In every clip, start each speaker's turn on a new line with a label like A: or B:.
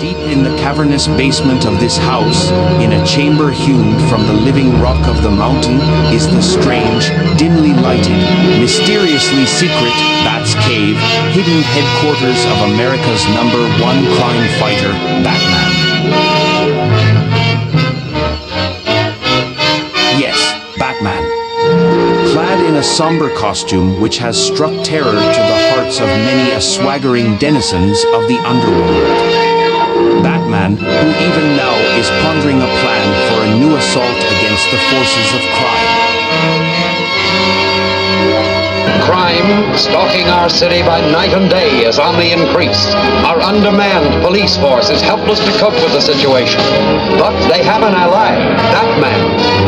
A: Deep in the cavernous basement of this house, in a chamber hewn from the living rock of the mountain, is the strange, dimly lighted, mysteriously secret Bat's Cave, hidden headquarters of America's #1 crime fighter, Batman. Yes, Batman. Clad in a somber costume which has struck terror to the hearts of many a swaggering denizens of the underworld. Batman, who even now is pondering a plan for a new assault against the forces of crime.
B: Crime, stalking our city by night and day, is on the increase. Our undermanned police force is helpless to cope with the situation. But they have an ally, Batman,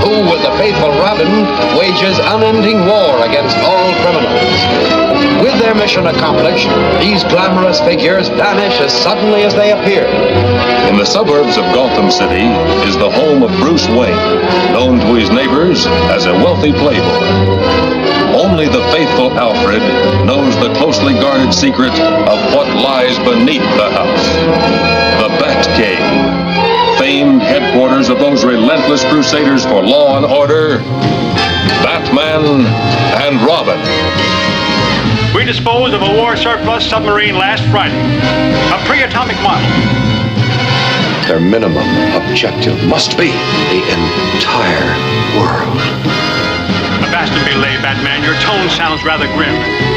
B: who, with the faithful Robin, wages unending war against all criminals. With their mission accomplished, these glamorous figures vanish as suddenly as they appeared.
C: In the suburbs of Gotham City is the home of Bruce Wayne, known to his neighbors as a wealthy playboy. Only the faithful Alfred knows the closely guarded secret of what lies beneath the house. The Batcave, famed headquarters of those relentless crusaders for law and order, Batman and Robin.
D: We disposed of a war surplus submarine last Friday, a pre-atomic model.
E: Their minimum objective must be the entire world.
D: Avast and belay, Batman. Your tone sounds rather grim.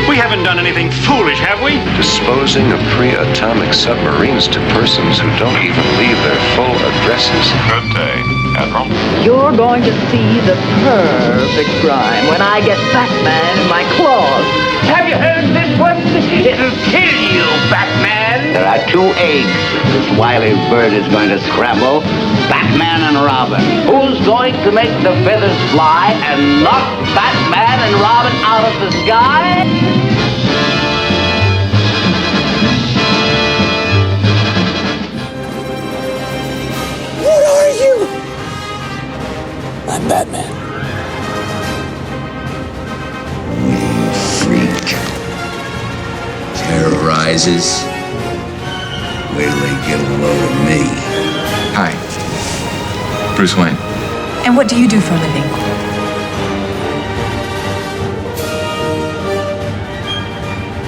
D: We haven't done anything foolish, have we?
E: Disposing of pre-atomic submarines to persons who don't even leave their full addresses.
C: Good day, Admiral.
F: You're going to see the perfect crime when I get Batman in my claws. Have you heard this one? It'll kill you, Batman.
G: There are two eggs this wily bird is going to scramble. Batman and Robin. Who's going to make the feathers fly and knock Batman and Robin out of the sky?
H: What are you? I'm Batman.
I: Freak. Terrorizes. Wait till they get a load of me.
J: Hi. Bruce Wayne.
K: And what do you do for a living?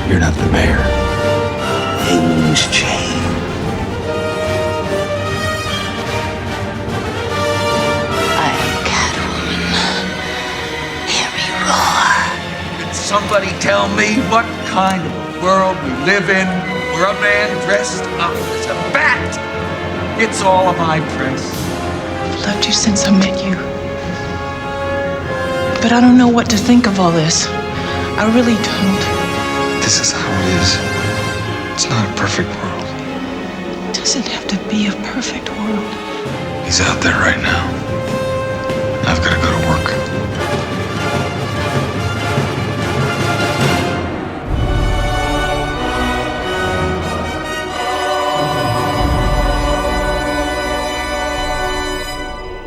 J: You're not the mayor.
I: Things change.
L: I am Catwoman. Hear me roar.
I: Can somebody tell me what kind of world we live in where a man dressed up as a bat gets all of my press?
M: I've loved you since I met you. But I don't know what to think of all this. I really don't.
J: This is how it is. It's not a perfect world.
M: It doesn't have to be a perfect world.
J: He's out there right now. I've got to go to work.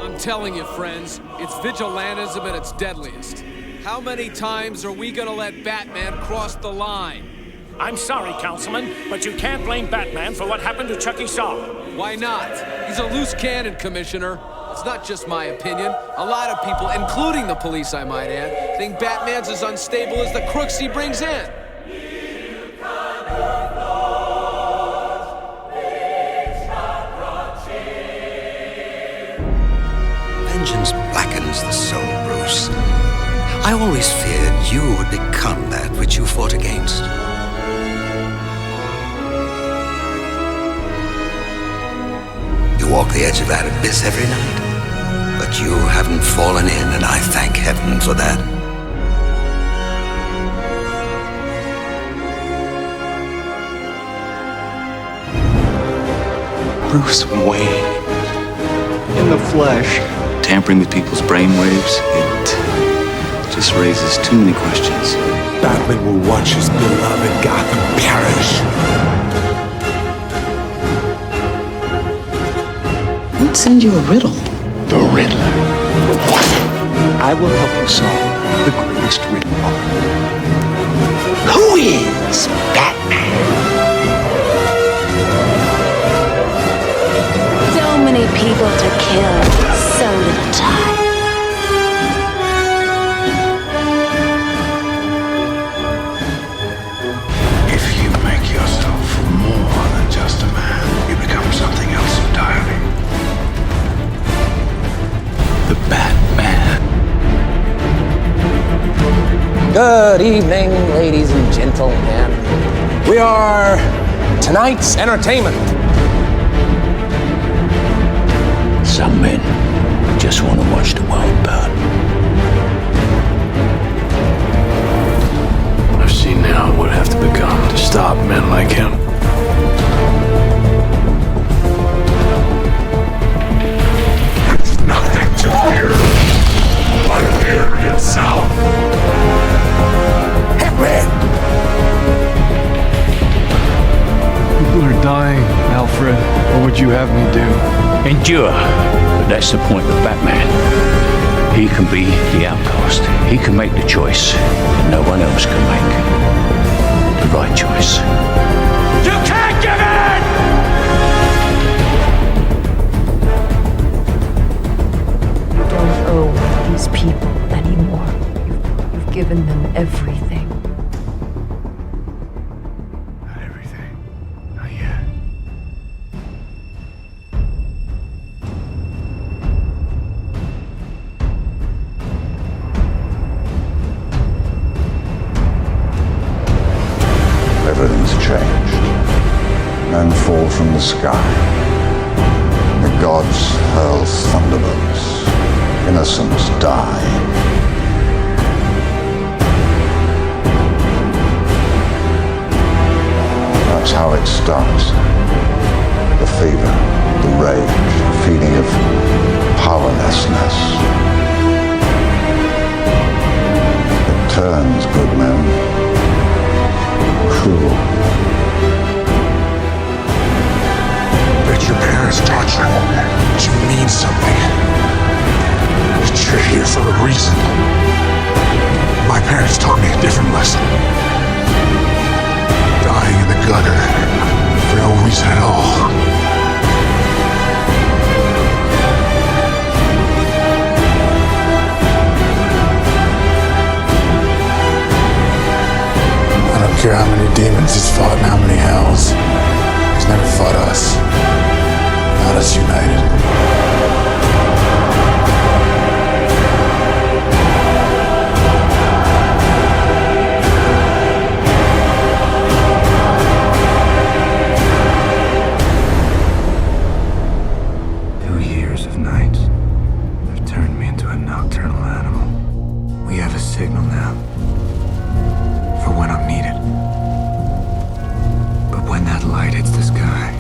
N: I'm telling you, friends, it's vigilantism at its deadliest. How many times are we gonna let Batman cross the line?
D: I'm sorry, Councilman, but you can't blame Batman for what happened to Chucky Saw.
N: Why not? He's a loose cannon, Commissioner. It's not just my opinion. A lot of people, including the police, I might add, think Batman's as unstable as the crooks he brings in.
O: Vengeance blackens the soul, Bruce. I always feared you would become that which you fought against. You walk the edge of that abyss every night, but you haven't fallen in, and I thank heaven for that.
J: Bruce Wayne.
P: In the flesh.
J: Tampering with people's brainwaves, it just raises too many questions.
P: Batman will watch his beloved Gotham perish.
M: I'll send you a riddle.
J: The Riddler.
P: I will help you solve the greatest riddle of all.
G: Who is Batman?
Q: Good evening, ladies and gentlemen. We are tonight's entertainment.
R: Some men just want to watch the world burn.
S: I've seen now what would have to become to stop men like him.
T: There's nothing to fear but fear itself.
H: Hitman!
S: People are dying, Alfred. What would you have me do?
R: Endure. But that's the point of Batman. He can be the outcast. He can make the choice that no one else can make. The right choice.
T: You can't give in!
K: You don't owe these people anymore. You've given them everything.
U: Everything's changed. Men fall from the sky. The gods hurl thunderbolts. Innocents die. That's how it starts. The fever, the rage, the feeling of powerlessness. It turns good men cruel.
T: But your parents taught you that you mean something. That you're here for a reason. My parents taught me a different lesson. Dying in the gutter for no reason at all. I don't care how many demons he's fought and how many hells. He's never fought us. Not us united.
J: Signal now for when I'm needed. But when that light hits the sky,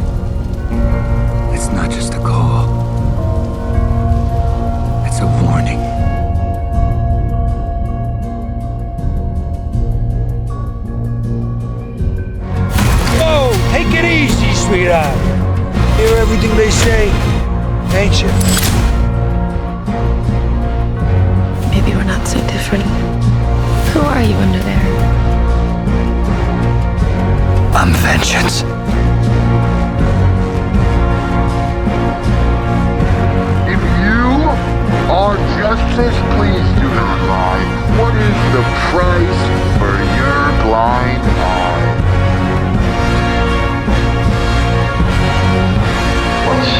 J: it's not just a call. It's a warning.
H: Whoa, take it easy, sweetheart. Hear everything they say, ain't you?
L: Maybe we're not so different. Who are you under there?
J: I'm vengeance.
T: If you are justice, please do not lie. What is the price for your blind eye?
J: What's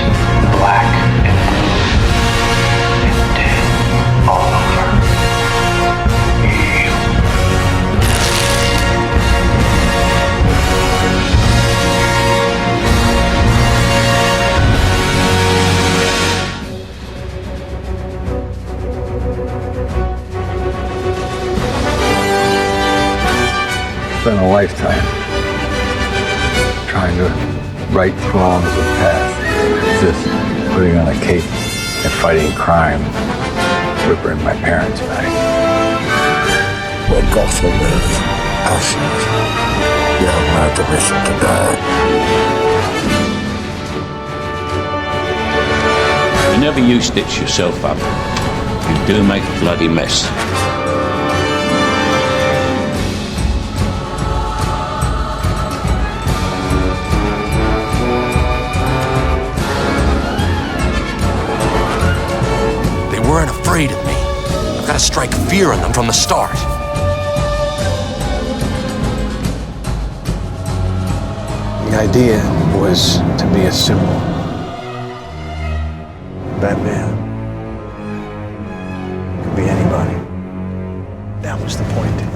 J: black and blue and dead all over?
U: Spent a lifetime trying to right wrongs of past. Just putting on a cape and fighting crime, whipping my parents back.
T: When Gotham is ashes, you have my permission to die.
R: Whenever you stitch yourself up, you do make a bloody mess.
V: They weren't afraid of me. I've got to strike fear in them from the start.
S: The idea was to be a symbol. Batman could be anybody. That was the point.